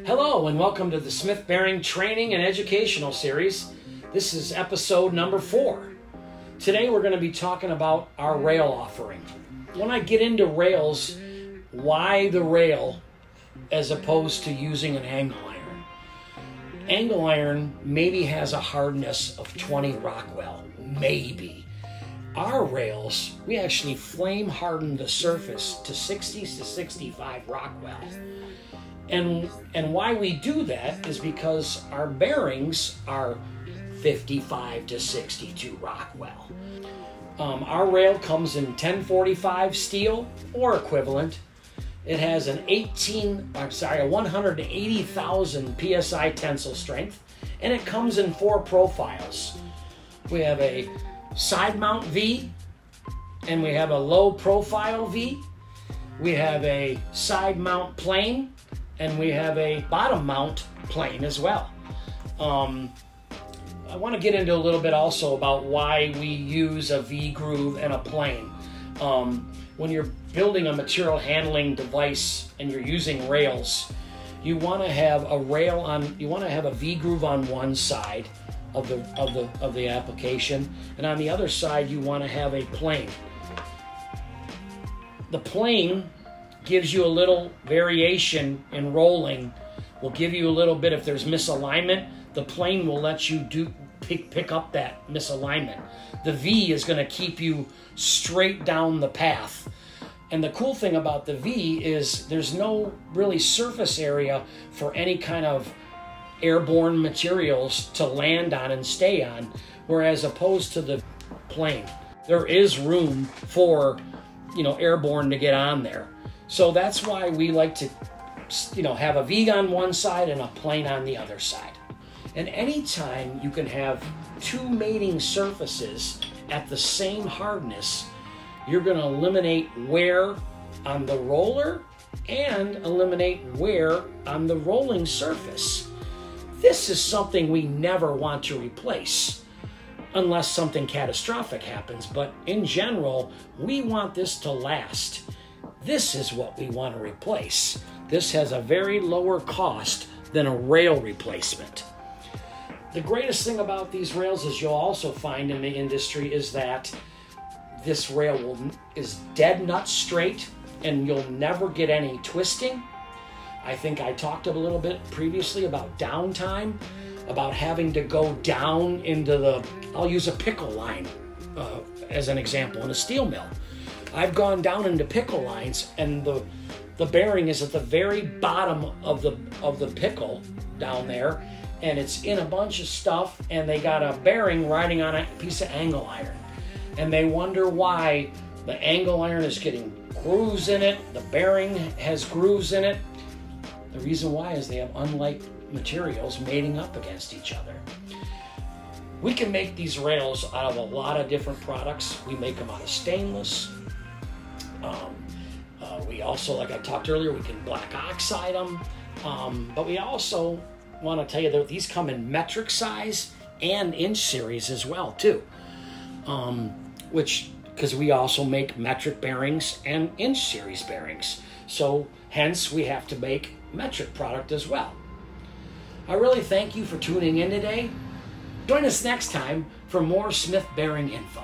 Hello and welcome to the Smith Bearing Training and Educational Series. This is episode number 4. Today we're going to be talking about our rail offering. When I get into rails, why the rail as opposed to using an angle iron? Angle iron maybe has a hardness of 20 Rockwell, maybe. Our rails, we actually flame harden the surface to 60 to 65 Rockwell. And why we do that is because our bearings are 55 to 62 Rockwell. Our rail comes in 1045 steel or equivalent. It has a 180,000 PSI tensile strength, and it comes in 4 profiles. We have a side mount V, and we have a low profile V. We have a side mount plane, and we have a bottom mount plane as well. I want to get into a little bit also about why we use a V groove and a plane. When you're building a material handling device and you're using rails, you want to have a V groove on one side of the application, and on the other side you want to have a plane. The plane gives you a little variation in rolling, will give you a little bit if there's misalignment. The plane will let you pick up that misalignment. The V is going to keep you straight down the path. And the cool thing about the V is there's no really surface area for any kind of airborne materials to land on and stay on, whereas opposed to the plane, there is room for, airborne to get on there. So that's why we like to, have a V on one side and a plane on the other side. And anytime you can have 2 mating surfaces at the same hardness, you're going to eliminate wear on the roller and eliminate wear on the rolling surface. This is something we never want to replace unless something catastrophic happens, but in general, we want this to last. This is what we want to replace. This has a very lower cost than a rail replacement. The greatest thing about these rails, as you'll also find in the industry, is that this rail is dead nut straight and you'll never get any twisting. I think I talked a little bit previously about downtime, about having to go down into I'll use a pickle line as an example in a steel mill. I've gone down into pickle lines and the bearing is at the very bottom of the pickle down there, and it's in a bunch of stuff, and they got a bearing riding on a piece of angle iron. And they wonder why the angle iron is getting grooves in it, the bearing has grooves in it. The reason why is they have unlike materials mating up against each other. We can make these rails out of a lot of different products. We make them out of stainless. We also, like I talked earlier, we can black oxide them. But we also want to tell you that these come in metric size and inch series as well too. Because we also make metric bearings and inch series bearings. So hence we have to make metric product as well. I really thank you for tuning in today. Join us next time for more Smith Bearing info.